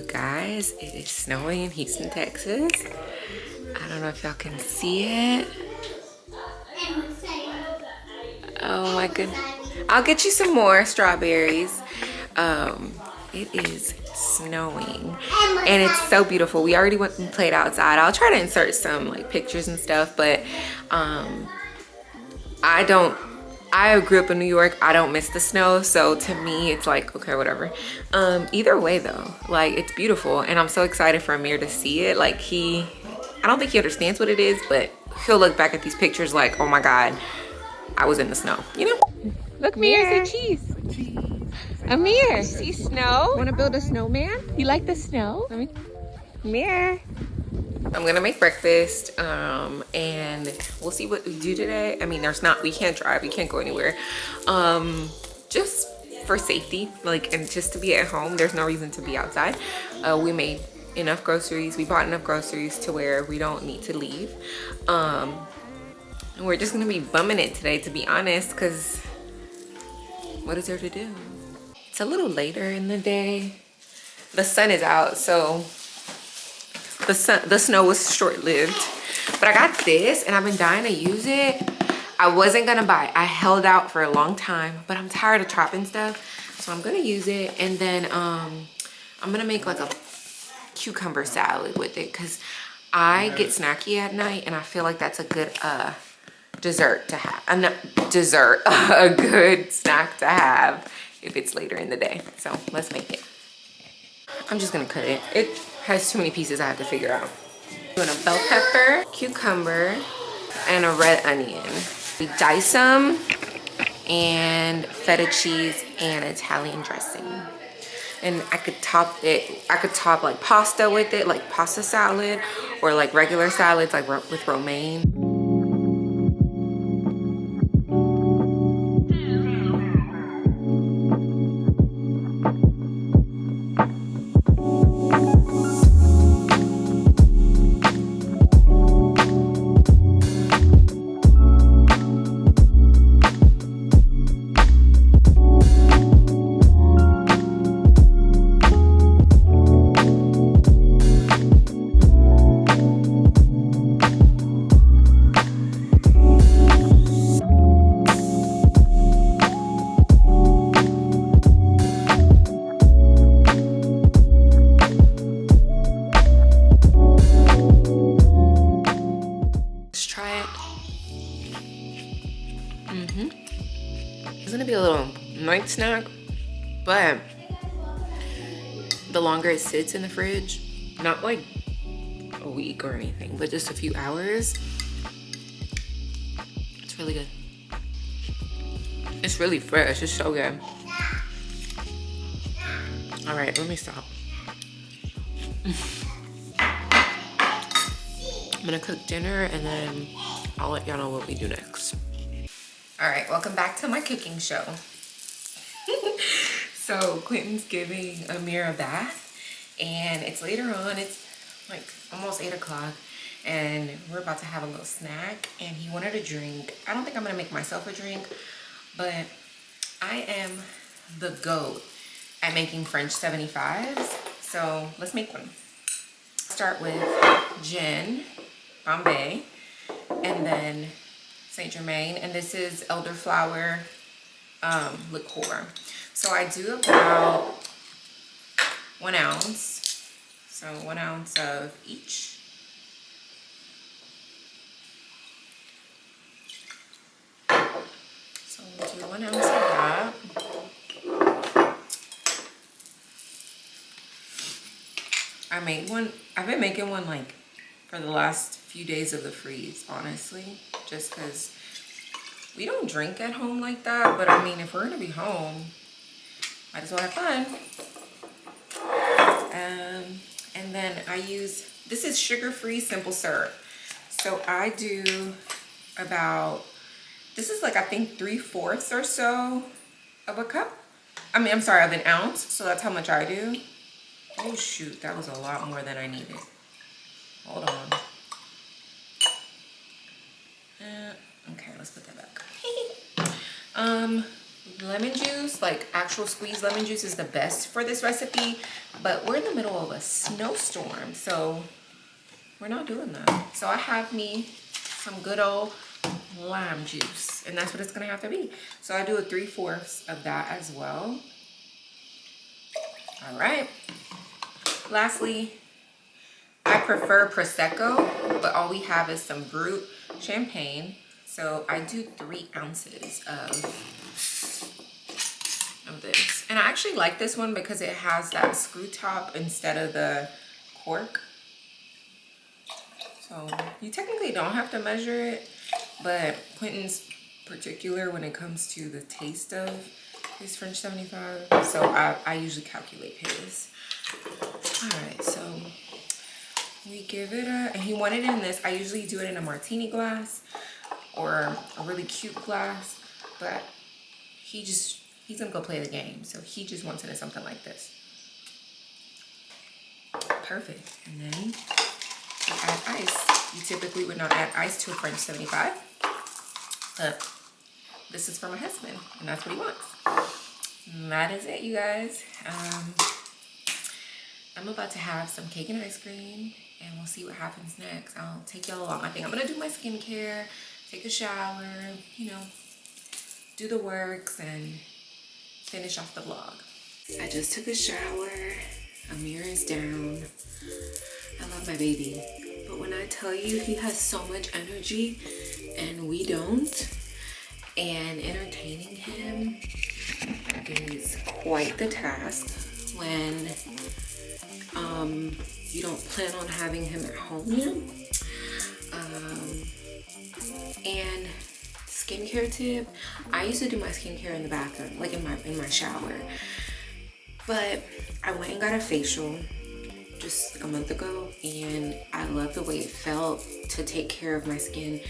guys, it is snowing in Houston, Texas. I don't know if y'all can see it. Oh my goodness. I'll get you some more strawberries. It is snowing and it's so beautiful. We already went and played outside. I'll try to insert some like pictures and stuff, but I grew up in New York. I don't miss the snow, so to me it's like okay, whatever. Either way though, like it's beautiful and I'm so excited for Amir to see it. Like I don't think he understands what it is, but he'll look back at these pictures like, oh my god, I was in the snow, you know? Look, Amir, say cheese. Amir, see snow? Want to build a snowman? You like the snow? Amir. I'm gonna make breakfast and we'll see what we do today. I mean, we can't drive, we can't go anywhere. Just for safety, like, and just to be at home. There's no reason to be outside. We made enough groceries. We bought enough groceries to where we don't need to leave. And we're just gonna be bumming it today, to be honest, because what is there to do? It's a little later in the day. The sun is out, so the snow was short-lived. But I got this and I've been dying to use it. I wasn't gonna buy it. I held out for a long time, but I'm tired of chopping stuff, so I'm gonna use it. And then I'm gonna make like a cucumber salad with it because I get snacky at night and I feel like that's a good dessert to have. A good snack to have if it's later in the day. So let's make it. I'm just gonna cut it. It has too many pieces I have to figure out. I'm doing a bell pepper, cucumber, and a red onion. We dice them, and feta cheese and Italian dressing. And I could top like pasta with it, like pasta salad, or like regular salads like with romaine. It's gonna be a little night snack, but the longer it sits in the fridge, not like a week or anything, but just a few hours, it's really good. It's really fresh, it's so good. All right, let me stop. I'm gonna cook dinner and then I'll let y'all know what we do next. All right, welcome back to my cooking show. So Quentin's giving Amir a bath and it's later on, it's like almost 8 o'clock and we're about to have a little snack and he wanted a drink. I don't think I'm gonna make myself a drink, but I am the GOAT at making French 75s. So let's make one. Start with gin, Bombay, and then Saint Germain, and this is elderflower liqueur. So I do about 1 ounce, so 1 ounce of each. So we'll do 1 ounce of that. I made one. I've been making one like for the last few days of the freeze, honestly, just because we don't drink at home like that. But I mean, if we're gonna be home, might as well have fun. And then I use, this is sugar-free simple syrup. So I do about, this is like I think 3/4 or so of a cup. I mean, I'm sorry, of an ounce. So that's how much I do. Oh shoot, that was a lot more than I needed. Hold on. Okay, let's put that back. lemon juice, like actual squeezed lemon juice, is the best for this recipe, but we're in the middle of a snowstorm, so we're not doing that. So I have me some good old lime juice, and that's what it's gonna have to be. So I do a 3/4 of that as well. All right. Lastly, I prefer Prosecco, but all we have is some Brut champagne. So I do 3 ounces of this. And I actually like this one because it has that screw top instead of the cork. So you technically don't have to measure it, but Quentin's particular when it comes to the taste of his French 75. So I usually calculate his. All right, so we give it a, and he wanted it in this. I usually do it in a martini glass or a really cute glass, but he's gonna go play the game. So he just wants it in something like this. Perfect. And then we add ice. You typically would not add ice to a French 75, but this is for my husband, and that's what he wants. And that is it, you guys. I'm about to have some cake and ice cream, and we'll see what happens next. I'll take y'all along. I think I'm gonna do my skincare, take a shower, you know, do the works, and finish off the vlog. I just took a shower. Amir is down. I love my baby, but when I tell you he has so much energy and we don't, and entertaining him is quite the task when you don't plan on having him at home yet. And skincare tip, I used to do my skincare in the bathroom, like in my shower, but I went and got a facial just a month ago, and I love the way it felt to take care of my skin,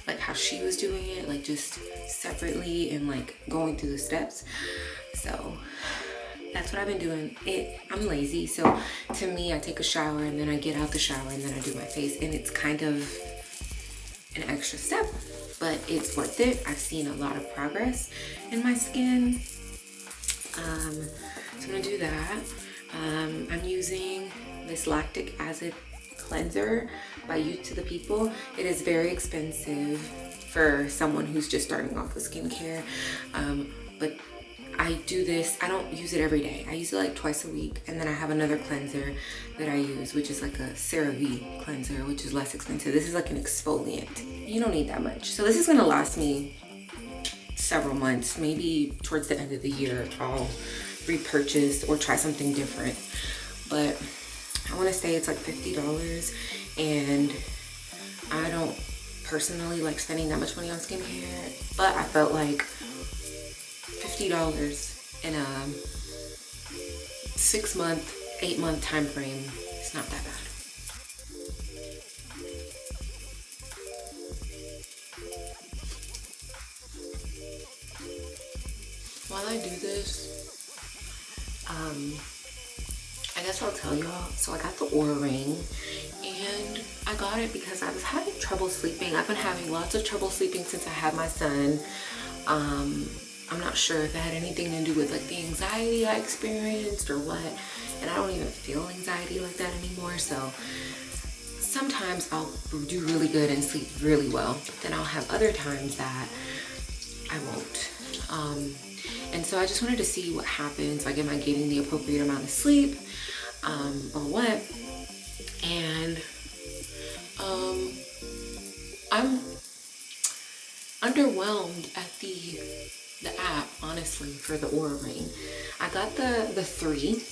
like how she was doing it, like just separately and like going through the steps. So that's what I've been doing. I'm lazy, so to me, I take a shower and then I get out the shower and then I do my face, and it's kind of an extra step, but it's worth it. I've seen a lot of progress in my skin. So I'm gonna do that. I'm using this lactic acid cleanser by Youth to the People. It is very expensive for someone who's just starting off with skincare, but I do this, I don't use it every day. I use it like twice a week, and then I have another cleanser that I use, which is like a CeraVe cleanser, which is less expensive. This is like an exfoliant. You don't need that much. So this is gonna last me several months. Maybe towards the end of the year, I'll repurchase or try something different. But I wanna say it's like $50, and I don't personally like spending that much money on skincare, but I felt like $50 in a 6-month, 8-month time frame, it's not that bad. While I do this, I guess I'll tell y'all. So I got the Oura ring, and I got it because I was having trouble sleeping. I've been having lots of trouble sleeping since I had my son. I'm not sure if it had anything to do with like the anxiety I experienced or what, and I don't even feel anxiety like that anymore. So sometimes I'll do really good and sleep really well, but then I'll have other times that I won't. And so I just wanted to see what happens, like am I getting the appropriate amount of sleep, or what. And I'm underwhelmed at the app, honestly, for the Oura ring. I got the 3.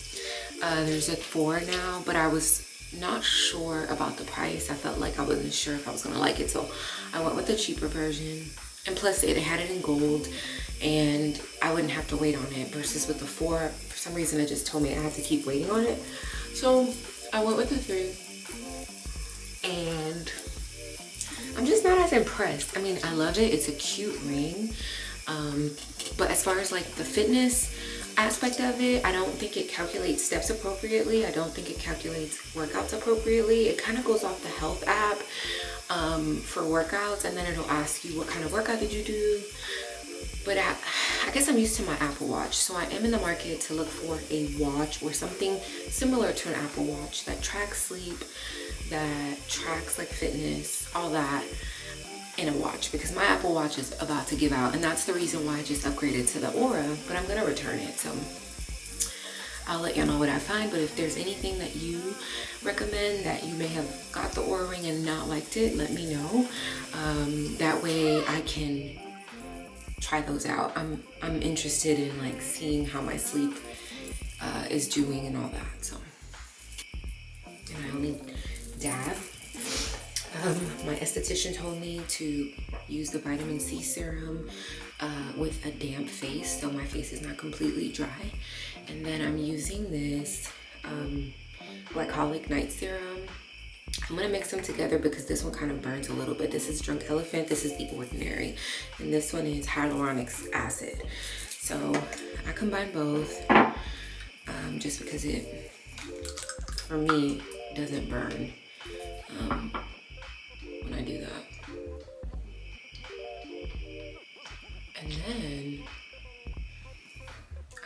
There's a 4 now, but I was not sure about the price. I felt like I wasn't sure if I was gonna like it, so I went with the cheaper version. And plus it had it in gold, and I wouldn't have to wait on it, versus with the 4, for some reason it just told me I have to keep waiting on it. So I went with the 3, and I'm just not as impressed. I mean, I love it, it's a cute ring, but as far as like the fitness aspect of it, I don't think it calculates steps appropriately. I don't think it calculates workouts appropriately. It kind of goes off the health app for workouts, and then it'll ask you what kind of workout did you do. But I I guess I'm used to my Apple Watch, so I am in the market to look for a watch or something similar to an Apple Watch that tracks sleep, that tracks like fitness, all that in a watch, because my Apple Watch is about to give out, and that's the reason why I just upgraded to the Oura, but I'm gonna return it, so I'll let y'all know what I find. But if there's anything that you recommend that you may have got the Oura ring and not liked it, let me know. That way I can try those out. I'm interested in like seeing how my sleep is doing and all that. So, and I only dab. My esthetician told me to use the vitamin C serum with a damp face, so my face is not completely dry. And then I'm using this glycolic night serum. I'm gonna mix them together because this one kind of burns a little bit. This is Drunk Elephant, this is the Ordinary, and this one is hyaluronic acid. So I combine both just because it, for me, doesn't burn when I do that. And then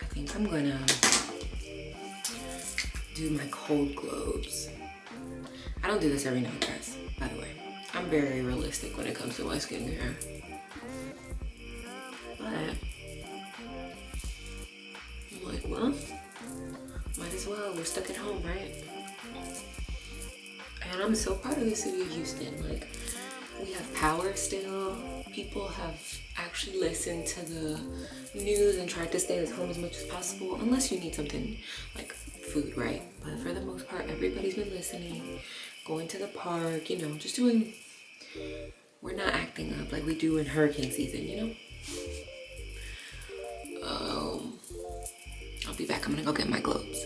I think I'm gonna do my cold globes. I don't do this every night, guys, by the way. I'm very realistic when it comes to my skincare. But I'm like, well, might as well. We're stuck at home, right? And I'm so proud of the city of Houston. Like, we have power still. People have actually listened to the news and tried to stay at home as much as possible, unless you need something like food, right? But for the most part, everybody's been listening, going to the park, you know, just doing, we're not acting up like we do in hurricane season, you know? I'll be back. I'm gonna go get my globes.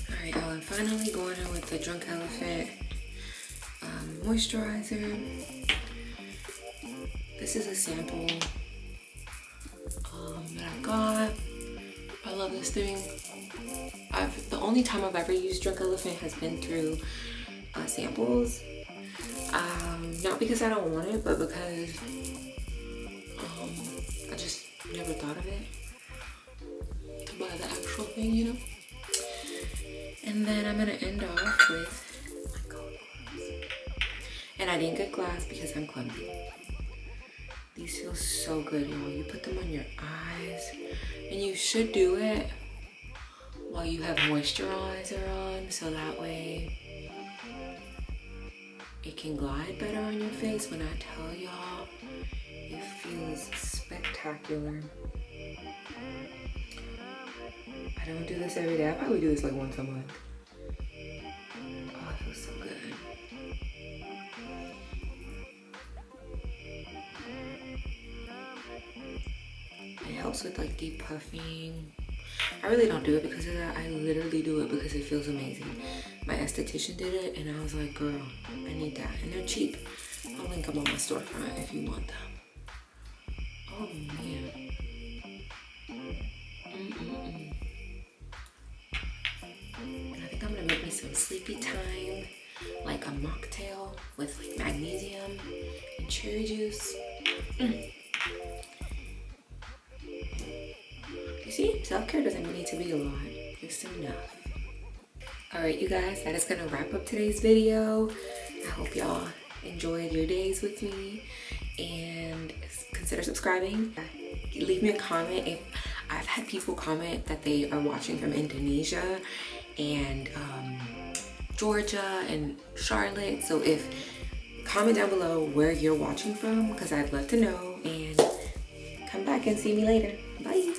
All right, I'm finally going in with the Drunk Elephant moisturizer. This is a sample that I got. I love this thing. The only time I've ever used Drunk Elephant has been through samples. Not because I don't want it, but because I just never thought of it to buy the actual thing, you know? And then I'm gonna end off with my gold gloves. And I didn't get glass because I'm clumsy. These feel so good, y'all. You put them on your eyes, and you should do it while you have moisturizer on, so that way it can glide better on your face. When I tell y'all, it feels spectacular. I don't do this every day. I probably do this like once a month. Oh, it feels so good. It helps with like deep puffing. I really don't do it because of that. I literally do it because it feels amazing. My esthetician did it and I was like, girl, I need that. And they're cheap. I'll link them on my storefront if you want them. Oh man. And I think I'm gonna make me some sleepy time, like a mocktail with like magnesium and cherry juice. You see, self-care doesn't need to be a lot, just enough. All right, you guys, that is gonna wrap up today's video. I hope y'all enjoyed your days with me and consider subscribing. Leave me a comment. If I've had people comment that they are watching from Indonesia and Georgia and Charlotte. So comment down below where you're watching from, because I'd love to know, and come back and see me later. Bye.